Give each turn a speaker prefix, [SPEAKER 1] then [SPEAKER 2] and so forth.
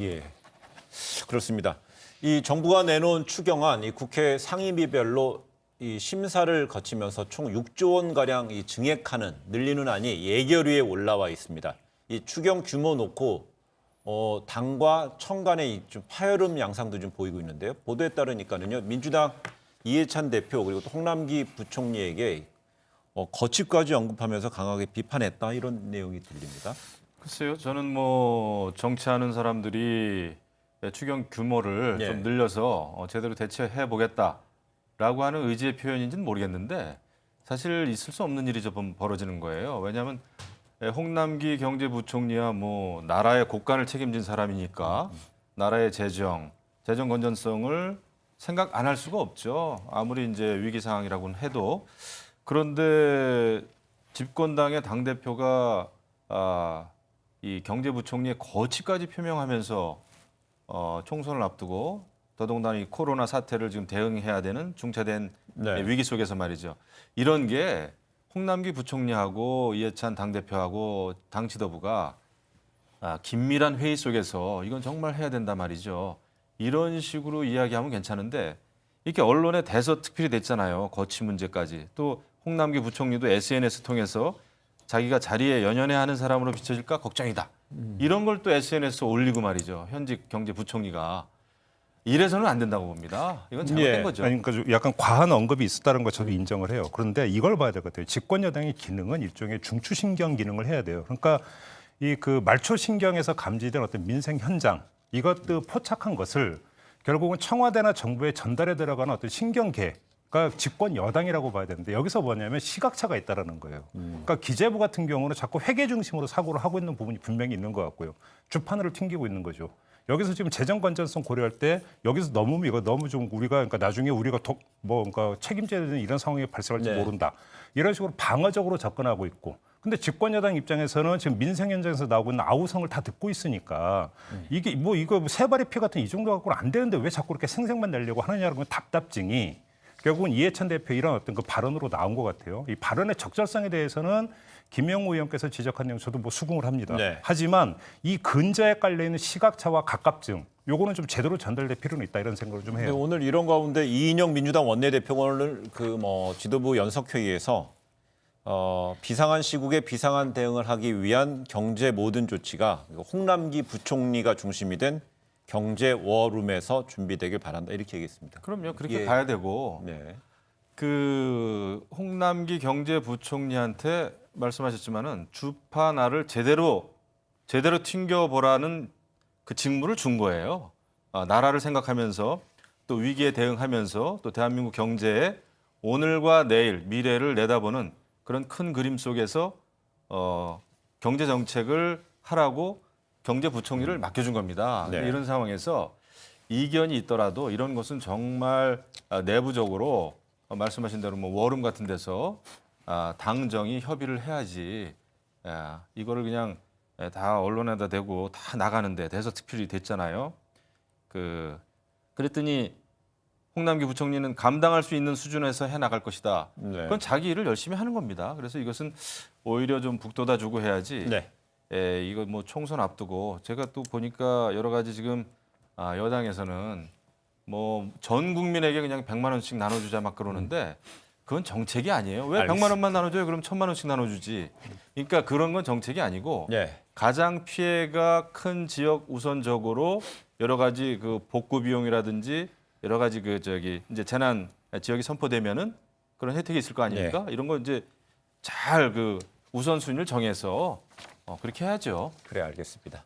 [SPEAKER 1] 예, 그렇습니다. 이 정부가 내놓은 추경안 이 국회 상임위별로 이 심사를 거치면서 총 6조 원 가량 이 증액하는 늘리는 안이 예결위에 올라와 있습니다. 이 추경 규모 놓고 당과 청 간의 좀 파열음 양상도 좀 보이고 있는데요. 보도에 따르니까는요, 민주당 이해찬 대표 그리고 또 홍남기 부총리에게 거취까지 언급하면서 강하게 비판했다 이런 내용이 들립니다.
[SPEAKER 2] 글쎄요, 저는 뭐 정치하는 사람들이 추경 규모를
[SPEAKER 1] 예.
[SPEAKER 2] 좀 늘려서 제대로 대처해 보겠다라고 하는 의지의 표현인지는 모르겠는데 사실 있을 수 없는 일이 좀 벌어지는 거예요. 왜냐하면 홍남기 경제부총리야 뭐 나라의 곳간을 책임진 사람이니까 나라의 재정 건전성을 생각 안 할 수가 없죠. 아무리 이제 위기 상황이라고는 해도. 그런데 집권당의 당 대표가 이 경제부총리의 거취까지 표명하면서 총선을 앞두고 더더군다나 이 코로나 사태를 지금 대응해야 되는 중차대한
[SPEAKER 1] 네.
[SPEAKER 2] 위기 속에서 말이죠. 이런 게 홍남기 부총리하고 이해찬 당대표하고 당 지도부가 긴밀한 회의 속에서 이건 정말 해야 된다 말이죠. 이런 식으로 이야기하면 괜찮은데 이렇게 언론에 대서특필이 됐잖아요. 거취 문제까지. 또 홍남기 부총리도 SNS 통해서 자기가 자리에 연연해 하는 사람으로 비춰질까 걱정이다. 이런 걸 또 SNS에 올리고 말이죠. 현직 경제부총리가. 이래서는 안 된다고 봅니다. 이건 잘못된 거죠.
[SPEAKER 3] 아니, 그러니까 약간 과한 언급이 있었다는 거 저도 인정을 해요. 그런데 이걸 봐야 될 것 같아요. 집권 여당의 기능은 일종의 중추신경 기능을 해야 돼요. 그러니까 이 그 말초신경에서 감지된 어떤 민생 현장 이것도 포착한 것을 결국은 청와대나 정부에 전달해 들어가는 어떤 신경계 그러니까 집권 여당이라고 봐야 되는데 여기서 뭐냐면 시각차가 있다라는 거예요. 그러니까 기재부 같은 경우는 자꾸 회계 중심으로 사고를 하고 있는 부분이 분명히 있는 것 같고요. 주판으로 튕기고 있는 거죠. 여기서 지금 재정 건전성 고려할 때 여기서 너무 이거 너무 좀 우리가 그러니까 나중에 우리가 그러니까 책임져야 되는 이런 상황이 발생할지
[SPEAKER 1] 네.
[SPEAKER 3] 모른다. 이런 식으로 방어적으로 접근하고 있고. 근데 집권 여당 입장에서는 지금 민생 현장에서 나오고 있는 아우성을 다 듣고 있으니까 이게 뭐 이거 세 발의 피 같은 이 정도 갖고는 안 되는데 왜 자꾸 이렇게 생색만 내려고 하느냐는 건 답답증이 결국은 이해찬 대표 이런 어떤 그 발언으로 나온 것 같아요. 이 발언의 적절성에 대해서는 김영우 의원께서 지적한 내용 저도 뭐 수긍을 합니다.
[SPEAKER 1] 네.
[SPEAKER 3] 하지만 이 근저에 깔려 있는 시각차와 가깝증, 요거는 좀 제대로 전달될 필요는 있다 이런 생각을 좀
[SPEAKER 1] 근데
[SPEAKER 3] 해요.
[SPEAKER 1] 오늘 이런 가운데 이인영 민주당 원내대표가 오늘 지도부 연석회의에서 비상한 시국에 비상한 대응을 하기 위한 경제 모든 조치가 홍남기 부총리가 중심이 된 경제 워룸에서 준비되길 바란다 이렇게 얘기했습니다.
[SPEAKER 2] 그럼요. 그렇게
[SPEAKER 1] 예.
[SPEAKER 2] 봐야 되고
[SPEAKER 1] 네.
[SPEAKER 2] 그 홍남기 경제부총리한테 말씀하셨지만은 주파나를 제대로 튕겨보라는 그 직무를 준 거예요. 나라를 생각하면서 또 위기에 대응하면서 또 대한민국 경제의 오늘과 내일 미래를 내다보는 그런 큰 그림 속에서 경제 정책을 하라고 경제부총리를 맡겨준 겁니다.
[SPEAKER 1] 네.
[SPEAKER 2] 이런 상황에서 이견이 있더라도 이런 것은 정말 내부적으로 말씀하신 대로 뭐 워룸 같은 데서 당정이 협의를 해야지 이거를 그냥 다 언론에다 대고 다 나가는데 대서특필이 됐잖아요. 그랬더니 홍남기 부총리는 감당할 수 있는 수준에서 해 나갈 것이다.
[SPEAKER 1] 네.
[SPEAKER 2] 그건 자기 일을 열심히 하는 겁니다. 그래서 이것은 오히려 좀 북돋아 주고 해야지.
[SPEAKER 1] 네.
[SPEAKER 2] 이거 뭐 총선 앞두고 제가 또 보니까 여러 가지 지금 여당에서는 뭐 전 국민에게 그냥 100만 원씩 나눠주자 막 그러는데 그건 정책이 아니에요. 왜 100만 원만 나눠줘요? 그럼 1000만 원씩 나눠주지. 그러니까 그런 건 정책이 아니고
[SPEAKER 1] 네.
[SPEAKER 2] 가장 피해가 큰 지역 우선적으로 여러 가지 그 복구 비용이라든지 여러 가지 이제 재난 지역이 선포되면은 그런 혜택이 있을 거 아닙니까? 이런 거 이제 잘 그 우선순위를 정해서 그렇게 해야죠.
[SPEAKER 1] 그래 알겠습니다.